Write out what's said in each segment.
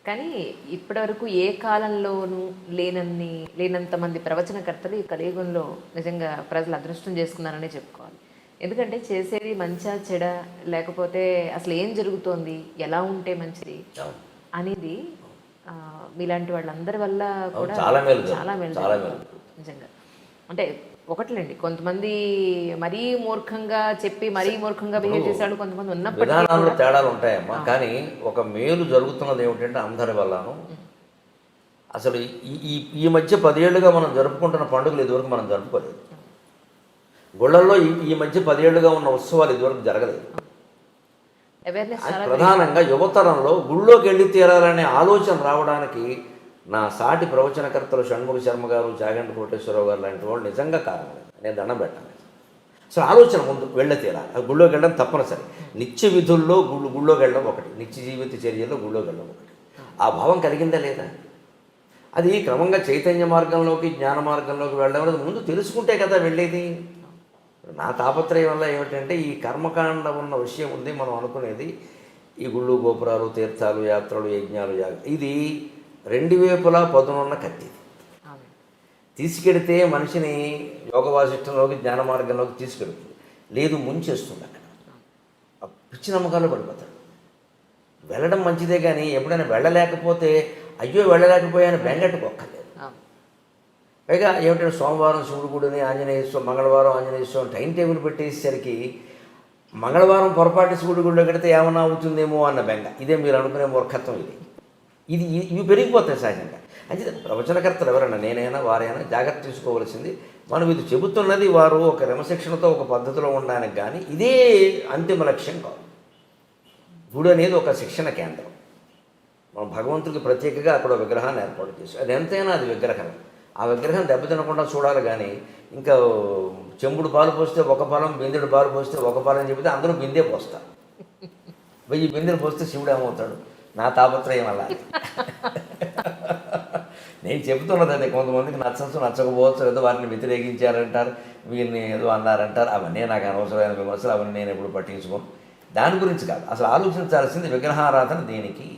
కానీ ఇప్పటివరకు ఏ కాలంలోనూ లేనంత మంది ప్రవచనకర్తలు ఈ కలియుగంలో నిజంగా ప్రజలు అదృష్టం చేసుకున్నారనే చెప్పుకోవాలి. ఎందుకంటే చేసేది మంచా చెడ, లేకపోతే అసలు ఏం జరుగుతోంది, ఎలా ఉంటే మంచిది అనేది మీలాంటి వాళ్ళందరి వల్ల కూడా చాలా మేలు నిజంగా. అంటే ఒకట్లేండి, కొంతమంది మరీ మూర్ఖంగా చెప్పి మరీ మూర్ఖంగా బిహేవ్ చేసేవాళ్ళు కొంతమంది విధానాల్లో తేడాలు ఉంటాయమ్మా. కానీ ఒక మేలు జరుగుతున్నది ఏమిటంటే అందరి వల్లను. అసలు ఈ ఈ మధ్య 10 ఏళ్ళుగా మనం జరుపుకుంటున్న పండుగలు ఇదివరకు మనం జరుపుకోలేదు. గుళ్ళల్లో ఈ మధ్య 10 ఏళ్ళుగా ఉన్న ఉత్సవాలు ఇదివరకు జరగలేదు. ప్రధానంగా యువతరంలో గుళ్ళోకి వెళ్ళి తీరాలనే ఆలోచన రావడానికి నా సాటి ప్రవచనకర్తలు షణ్ముఖ శర్మ గారు, చాగంటి కోటేశ్వరరావు గారు లాంటి వాళ్ళు నిజంగా కారణం. నేను దండం పెట్టాను. అసలు ఆలోచన ముందు వెళ్ళ తీరాలి. గుళ్ళోకి వెళ్ళడం తప్పనిసరి. నిత్య విధుల్లో గుళ్ళోకి వెళ్ళడం ఒకటి, నిత్య జీవిత చర్యల్లో గుళ్ళోకి వెళ్ళడం ఒకటి. ఆ భావం కలిగిందా లేదా? అది క్రమంగా చైతన్య మార్గంలోకి, జ్ఞాన మార్గంలోకి వెళ్ళడం అనేది ముందు తెలుసుకుంటే కదా వెళ్ళేది. నా తాపత్రయం వల్ల ఏమిటంటే ఈ కర్మకాండ ఉన్న విషయం ఉంది. మనం అనుకునేది ఈ గుళ్ళు, గోపురాలు, తీర్థాలు, యాత్రలు, యజ్ఞాలు, ఇది 2 వైపులా పదునున్న కత్తి. తీసుకెడితే మనిషిని యోగ వాసిష్టంలోకి, జ్ఞాన మార్గంలోకి తీసుకెడుతుంది. లేదు, ముంచేస్తుంది. అక్కడ పిచ్చి నమ్మకాలు పడిపోతాడు. వెళ్ళడం మంచిదే, కానీ ఎప్పుడైనా వెళ్ళలేకపోతే అయ్యో వెళ్ళలేకపోయాను బెంగట్టుకోక్కర్లేదు. పైగా ఏమిటంటే సోమవారం శివుడు గుడిని, ఆంజనేయ స్వామి, మంగళవారం ఆంజనేయ స్వామి టైం టేబుల్ పెట్టేసరికి మంగళవారం పొరపాటు శివుడి గుడిలో కడితే ఏమన్నా అవుతుందేమో అన్న బెంగ. ఇదే మీరు అనుకునే మూర్ఖత్వం. ఇవి పెరిగిపోతాయి సహజంగా. అంటే ప్రవచనకర్తలు ఎవరైనా, నేనైనా వారైనా జాగ్రత్త తీసుకోవాల్సింది, మనం ఇది చెబుతున్నది వారు ఒక క్రమశిక్షణతో ఒక పద్ధతిలో ఉండడానికి, కానీ ఇదే అంతిమ లక్ష్యం కాదు. గుడి అనేది ఒక శిక్షణ కేంద్రం. మనం భగవంతుడికి ప్రత్యేకంగా అక్కడ విగ్రహాన్ని ఏర్పాటు చేసి, అది ఎంతైనా అది విగ్రహం. ఆ విగ్రహం దెబ్బతినకుండా చూడాలి. కానీ ఇంకా చెంబుడు పాలు పోస్తే ఒక పాలం, బిందెడు పాలు పోస్తే ఒక పాలం చెబితే అందరూ బిందే పోస్తారు. 1000 బిందెలు పోస్తే శివుడు ఏమవుతాడు? నా తాపత్రయం అలా. నేను చెబుతున్నది అదే. కొంతమందికి నచ్చచ్చు, నచ్చకపోవచ్చు, ఏదో వారిని వ్యతిరేకించారంటారు, వీరిని ఏదో అన్నారంటారు. అవన్నీ నాకు అనవసరమైన విమర్శలు, అవన్నీ నేను ఎప్పుడు పట్టించుకోను. దాని గురించి కాదు అసలు ఆలోచించాల్సింది. విగ్రహారాధన దేనికి?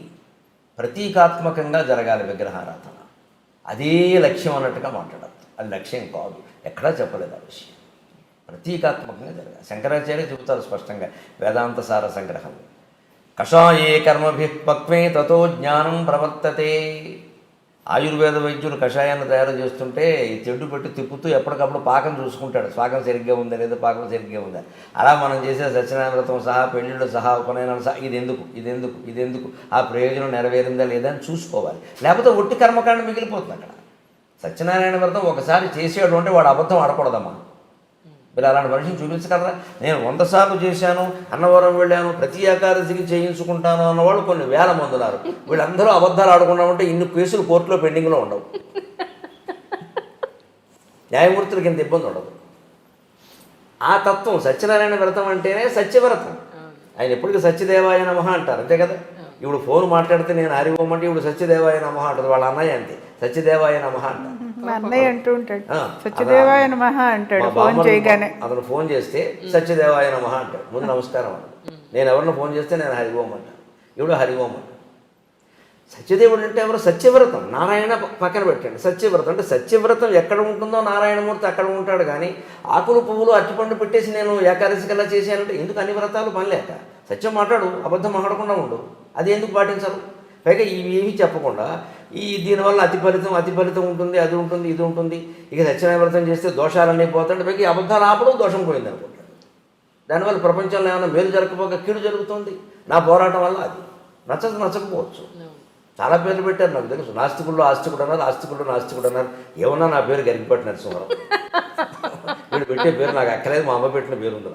ప్రతీకాత్మకంగా జరగాలి విగ్రహారాధన. అదే లక్ష్యం అన్నట్టుగా మాట్లాడద్దు. అది లక్ష్యం కాదు, ఎక్కడా చెప్పలేదు ఆ విషయం. ప్రతీకాత్మకంగా జరగాలి. శంకరాచార్య చెబుతారు స్పష్టంగా వేదాంత సార సంగ్రహం. కషాయే కర్మభి పక్వే తతో జ్ఞానం ప్రవర్తతే. ఆయుర్వేద వైద్యులు కషాయాన్ని తయారు చేస్తుంటే ఈ తెడ్డు పెట్టి తిప్పుతూ ఎప్పటికప్పుడు పాకం చూసుకుంటాడు. పాకం సరిగ్గా ఉందా లేదా, పాకం సరిగ్గా ఉందా. అలా మనం చేసే సత్యనారాయణ వ్రతం సహా, పెళ్ళిళ్ళు సహా, ఉపనయనాలు సహా, ఇదెందుకు ఆ ప్రయోజనం నెరవేరిందా లేదా అని చూసుకోవాలి. లేకపోతే ఒట్టి కర్మకాండ మిగిలిపోతుంది అక్కడ. సత్యనారాయణ వ్రతం ఒకసారి చేసేవాడు అంటే వాడు అబద్ధం ఆడకూడదమ్మా. మీరు అలాంటి మనిషిని చూపించగలరా? నేను 100 సార్లు చేశాను, అన్నవరం వెళ్ళాను, ప్రతి ఏకాదశికి చేయించుకుంటాను అన్నవాళ్ళు కొన్ని వేల మంది ఉన్నారు. వీళ్ళందరూ అబద్ధాలు ఆడకుండా ఉంటే ఇన్ని కేసులు కోర్టులో పెండింగ్లో ఉండవు. న్యాయమూర్తులకి ఇంత ఇబ్బంది ఉండదు. ఆ తత్వం సత్యనారాయణ వ్రతం అంటేనే సత్యవ్రతం. ఆయన ఎప్పటికీ సత్యదేవాయ నమః అంటారు, అంతే కదా. ఇప్పుడు ఫోన్ మాట్లాడితే నేను హరి ఓం అంటే ఇప్పుడు సత్యదేవాయ నమః అంటారు. వాళ్ళ అన్నయ్య అంతే, సత్యదేవాయ నమః అంటారు. అన్నయ్య అంటూ ఉంటాడు, సత్యదేవాయ నమః అంటాడు. ఫోన్ చేయగానే అతను ఫోన్ చేస్తే సత్యదేవాయ నమః అంటాడు. ముందు నమస్కారం అంటాడు. నేను ఎవరిని ఫోన్ చేస్తే నేను హరి ఓం అంటాను. ఇప్పుడు హరి ఓం అంటాడు. సత్యదేవుడు అంటే ఎవరు? సత్యవ్రతం. నారాయణ పక్కన పెట్టండి. సత్యవ్రతం అంటే సత్యవ్రతం ఎక్కడ ఉంటుందో నారాయణమూర్తి అక్కడ ఉంటాడు. కానీ ఆకులు పువ్వులు అరటిపండు పెట్టేసి నేను ఏకాదశి కల్లా చేశానంటే ఎందుకు? అన్ని వ్రతాలు పని లేక. సత్యం మాట్లాడు, అబద్ధం మాట్లాడకుండా ఉండు. అది ఎందుకు పాటించరు? పైగా ఇవేమీ చెప్పకుండా దీనివల్ల అతి ఫలితం ఉంటుంది, అది ఉంటుంది, ఇది ఉంటుంది. ఇక సత్యనారాయణ వ్రతం చేస్తే దోషాలన్నీ పోతాయి. పైగా అబద్ధాలు ఆపడం దోషం పోయింది అనుకుంటాడు. దానివల్ల ప్రపంచంలో ఏమైనా మేలు జరగకపోక కీడు జరుగుతుంది. నా పోరాటం వల్ల అది నచ్చకపోవచ్చు. చాలా పేర్లు పెట్టారు నాకు తెలుసు. నాస్తికుల్లో ఆస్తికుడు అన్నారు, ఆస్తికుల్లో నాస్తికుడు అన్నారు. ఏమన్నా నా పేరు గరికిపట్టి నరసింహారావు. వీడు పెట్టే పేరు నాకు అక్కలేదు, మా అమ్మ పెట్టిన పేరు ఉంది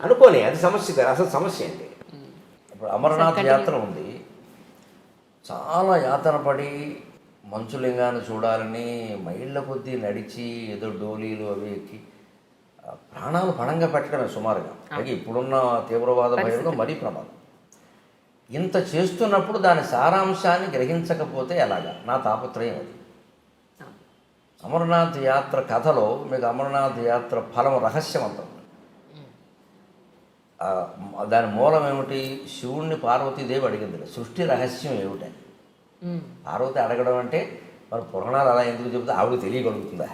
అనుకోని. అది సమస్య కాదు, అసలు సమస్య ఏంటి? ఇప్పుడు అమరనాథ్ యాత్ర ఉంది. చాలా యాతన పడి మంచులింగాన్ని చూడాలని మైళ్ళ కొద్దీ నడిచి ఏదో డోలీలు అవి ఎక్కి ప్రాణాలు పణంగా పెట్టడమే సుమారుగా. అలాగే ఇప్పుడున్న తీవ్రవాద భయంలో మరీ ప్రమాదం. ఇంత చేస్తున్నప్పుడు దాని సారాంశాన్ని గ్రహించకపోతే ఎలాగా? నా తాపత్రయం అది. అమరనాథ్ యాత్ర కథలో మీకు అమరనాథ్ యాత్ర ఫలం రహస్యం అంత. దాని మూలం ఏమిటి? శివుణ్ణి పార్వతీదేవి అడిగింది, సృష్టి రహస్యం ఏమిటని. పార్వతి అడగడం అంటే మన పురాణాలు అలా ఎందుకు చెబుతా ఆవిడకి తెలియగలుగుతుందా?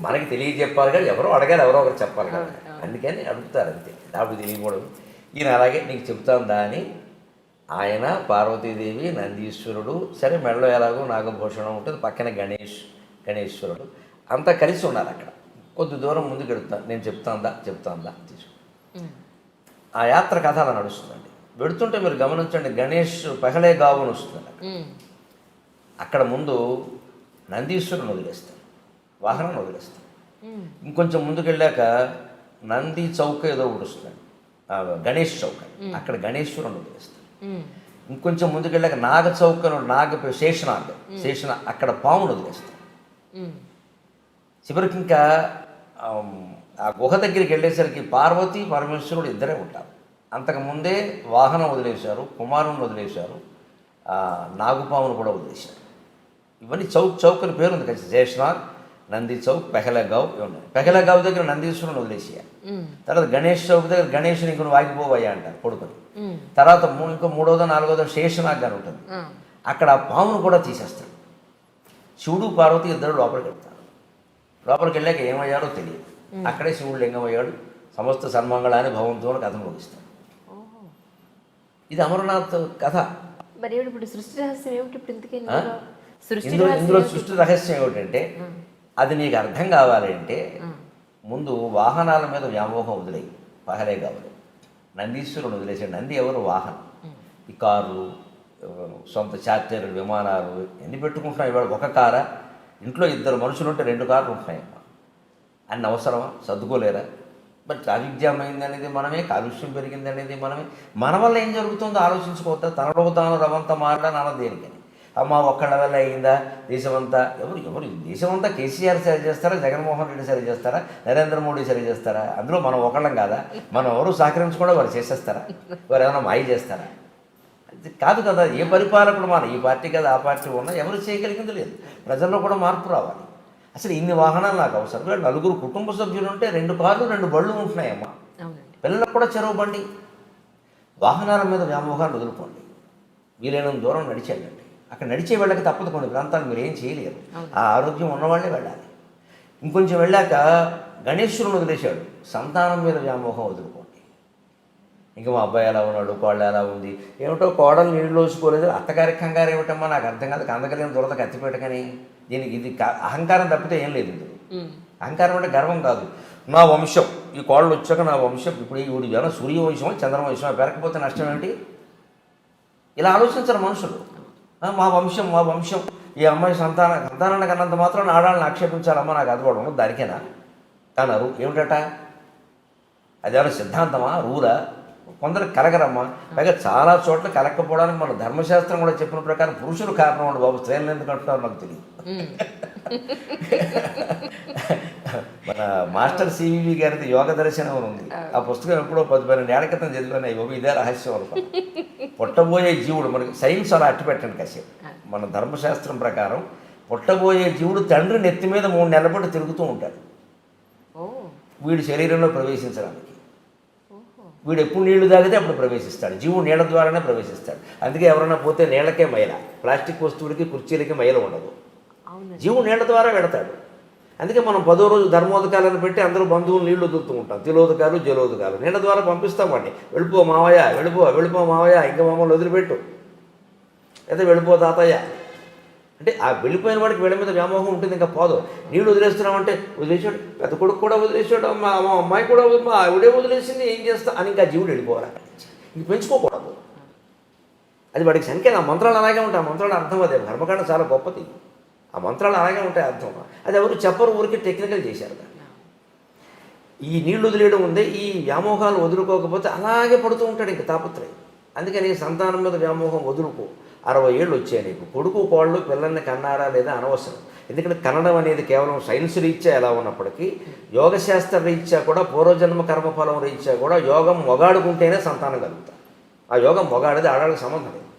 మనకి తెలియజెప్పాలి కదా, ఎవరో అడగాలి, ఎవరో ఒకరు చెప్పాలి కదా, అందుకని అడుగుతారు అంతే. ఆవిడ తెలియకూడదు. ఈయన అలాగే నీకు చెప్తాందా అని ఆయన, పార్వతీదేవి, నందీశ్వరుడు, సరే మెడలో ఎలాగో నాగభూషణం ఉంటుంది, పక్కన గణేశ్వరుడు అంతా కలిసి ఉన్నారు అక్కడ. కొద్ది దూరం ముందుకు వెళుతాను, నేను చెప్తాందా తీసుకు. ఆ యాత్ర కథ అలా నడుస్తుందండి. వెళుతుంటే మీరు గమనించండి, గణేష్ పెహలే గావుని వస్తుంది. అక్కడ ముందు నందీశ్వరుని వదిలేస్తాను, వాహనాన్ని వదిలేస్తాను. ఇంకొంచెం ముందుకు వెళ్ళాక నంది చౌక ఏదో ఒకటి వస్తుంది, గణేష్ చౌక, అక్కడ గణేశ్వరుని వదిలేస్తాను. ఇంకొంచెం ముందుకు వెళ్ళాక నాగ చౌక, శేషనాగ్ అక్కడ పామును వదిలేస్తాను. చివరికి ఇంకా ఆ గుహ దగ్గరికి వెళ్ళేసరికి పార్వతి పరమేశ్వరుడు ఇద్దరే ఉంటారు. అంతకుముందే వాహనం వదిలేశారు, కుమారుని వదిలేశారు, నాగుపామును కూడా వదిలేశారు. ఇవన్నీ చౌకని పేరు ఉంది కదా, శేషనాగ్, నంది చౌక్, పెహలగావ్ ఉన్నాయి. పెహలగావ్ దగ్గర నందీశ్వరుని వదిలేసేయాలి. తర్వాత గణేష్ చౌక్ దగ్గర గణేషుని ఇంకొన్ని వాగిపోవయ్యా అంటారు కొడుకుని. తర్వాత ఇంకో 3వ 4వ శేషనాగ్ గారు ఉంటుంది, అక్కడ ఆ పామును కూడా తీసేస్తాడు. శివుడు పార్వతి ఇద్దరు లోపలికి వెళ్తారు. లోపలికి వెళ్ళాక ఏమయ్యాడో తెలియదు. అక్కడే శివుడు లింగమయ్యాడు. సమస్త సన్మంగళాన్ని భవంతో కథను ముగిస్తాడు. ఇది అమరనాథ్ కథ. మరి ఇప్పుడు సృష్టి రహస్యం ఏమిటి? ఇప్పుడు ఇందుకే ఇందులో సృష్టి రహస్యం ఏమిటంటే, అది నీకు అర్థం కావాలంటే ముందు వాహనాల మీద వ్యామోహం వదిలేయి. పహలే కావాలి, నందీశ్వరుని వదిలేసాడు. నంది ఎవరు? వాహనం. ఈ కార్లు, సొంత చార్టర్లు, విమానాలు ఎన్ని పెట్టుకుంటున్నాయి ఇవాళ? ఒక కారా? ఇంట్లో 2 మనుషులు ఉంటే 2 కార్లు ఉంటున్నాయమ్మా. అన్ని అవసరమా? సర్దుకోలేరా? మరి ట్రాఫిక్ జామ్ అయింది అనేది మనమే, కాలుష్యం పెరిగింది అనేది మనమే. మన వల్ల ఏం జరుగుతుందో ఆలోచించుకోవద్దా? తనలో తాను రవంతా మారడానికి అన్నది దేనికని? అమ్మ ఒక్కళ్ళ వల్ల అయిందా? దేశమంతా ఎవరు దేశమంతా కేసీఆర్ సరి చేస్తారా, జగన్మోహన్ రెడ్డి సరి చేస్తారా, నరేంద్ర మోడీ సరి చేస్తారా? అందులో మనం ఒకళ్ళం కాదా? మనం ఎవరు సహకరించకుండా వారు చేసేస్తారా? వారు ఏమైనా మాయ చేస్తారా? కాదు కదా. ఏ పరిపాలకుడు మన ఈ పార్టీ కదా ఆ పార్టీ ఉన్నా ఎవరు చేయగలిగింది లేదు. ప్రజల్లో కూడా మార్పు రావాలి. అసలు ఇన్ని వాహనాలు నాకు అవసరం. 4 కుటుంబ సభ్యులు ఉంటే 2 కార్లు 2 బళ్ళు ఉంటున్నాయమ్మా. పిల్లలకు కూడా చెరువు బండి. వాహనాల మీద వ్యామోహాన్ని వదులుకోండి. వీలైనంత దూరం నడిచి వెళ్ళండి. అక్కడ నడిచే వెళ్ళక తప్పదు. కొన్ని ప్రాంతాలు మీరు ఏం చేయలేరు. ఆ ఆరోగ్యం ఉన్నవాళ్ళే వెళ్ళాలి. ఇంకొంచెం వెళ్ళాక గణేశ్వరుని వదిలేశాడు. సంతానం మీద వ్యామోహం వదులుకోండి. ఇంకా మా అబ్బాయి ఎలా ఉన్నాడు, కోళ్ళు ఎలా ఉంది, ఏమిటో కోడలు నీళ్ళు లోసుకోలేదు, అత్తగారి కంగారు ఏమిటమ్మా నాకు అర్థం కాదు. కందకలేని దురద కత్తిపెట్టకని. దీనికి ఇది అహంకారం తప్పితే ఏం లేదు. ఇది అహంకారం అంటే గర్వం కాదు. నా వంశం, ఈ కోళ్ళు వచ్చాక నా వంశం, ఇప్పుడు ఈ ఏమైనా సూర్యవంశమో చంద్రవంశమో పెరగకపోతే నష్టం ఏంటి? ఇలా ఆలోచించరు మనుషులు. మా వంశం, ఈ అమ్మాయి సంతానాన్ని కన్నంత మాత్రం ఆడాలని ఆక్షేపించాలమ్మా, నాకు అది కూడా ఉండదు దానికేనా అన్నారు. ఏమిటట? అదేమైనా సిద్ధాంతమా, రూలా? కొందరు కలగరమ్మా. పైగా చాలా చోట్ల కలగకపోవడానికి మన ధర్మశాస్త్రం కూడా చెప్పిన ప్రకారం పురుషులు కారణం ఉండు బాబు. స్త్రీలను ఎందుకు అంటున్నారు నాకు తెలియదు. మన మాస్టర్ సివివి గారిది యోగ దర్శనం ఉంది. ఆ పుస్తకం ఎప్పుడో 10-12 ఏళ్ల క్రితం చదివాను. బాబు ఇదే రహస్యం అనుకో. పుట్టబోయే జీవుడు, మనకి సైన్స్ అలా అట్టి పెట్టండి కాసేపు. మన ధర్మశాస్త్రం ప్రకారం పుట్టబోయే జీవుడు తండ్రి నెత్తి మీద 3 నెలల పాటు తిరుగుతూ ఉంటాడు వీడి శరీరంలో ప్రవేశించడానికి. వీడు ఎప్పుడు నీళ్లు తాగితే అప్పుడు ప్రవేశిస్తాడు. జీవుడు నీళ్ళ ద్వారానే ప్రవేశిస్తాడు. అందుకే ఎవరైనా పోతే నీళ్ళకే మైల, ప్లాస్టిక్ వస్తువులకి కుర్చీలకి మైల ఉండదు. జీవుడు నీళ్ళ ద్వారా వెడతాడు. అందుకే మనం 10వ రోజు ధర్మోదకాలను పెట్టి అందరూ బంధువులు నీళ్లు వదులుతూ ఉంటాం. తిలోదకాలు, జలోదకాలు నీళ్ళ ద్వారా పంపిస్తామండి. వెళ్ళిపో మావయ్య, వెళ్ళిపో మావయ్య, ఇంకా మమ్మల్ని వదిలిపెట్టు, లేదా వెళ్ళిపో తాతయ్య అంటే ఆ వెళ్ళిపోయిన వాడికి వీళ్ళ మీద వ్యామోహం ఉంటుంది. ఇంకా పోదు. నీళ్ళు వదిలేస్తున్నామంటే వదిలేసాడు, పెద్ద కొడుకు కూడా వదిలేసాడు, మా అమ్మాయి కూడా మా ఆవిడే వదిలేసింది, ఏం చేస్తా అని ఇంకా జీవుడు వెళ్ళిపోవాలి. ఇంక పెంచుకోకూడదు. అది వాడికి సంఖ్య. ఆ మంత్రాలు అలాగే ఉంటాయి. ఆ మంత్రాలు అర్థం అదే. కర్మకాండ చాలా గొప్పది. ఆ మంత్రాలు అలాగే ఉంటాయి అర్థం. అది ఎవరు చెప్పరు, ఊరికి టెక్నికల్ చేశారు. ఈ నీళ్లు వదిలేయడం ఉంది. ఈ వ్యామోహాలు వదులుకోకపోతే అలాగే పడుతూ ఉంటాడు ఇంక తాపత్రయం. అందుకని సంతానం మీద వ్యామోహం వదులుకో. 60 ఏళ్ళు వచ్చాయి నీకు. కొడుకు కోళ్ళు పిల్లల్ని కన్నారా లేదా అనవసరం. ఎందుకంటే కన్నడం అనేది కేవలం సైన్స్ రీత్యా ఎలా ఉన్నప్పటికీ యోగశాస్త్ర రీత్యా కూడా, పూర్వజన్మ కర్మఫలం రీత్యా కూడా యోగం మొగాడుకుంటేనే సంతానం కలుగుతారు. ఆ యోగం మొగాడిది ఆడాళ్ళకి సంబంధం లేదు.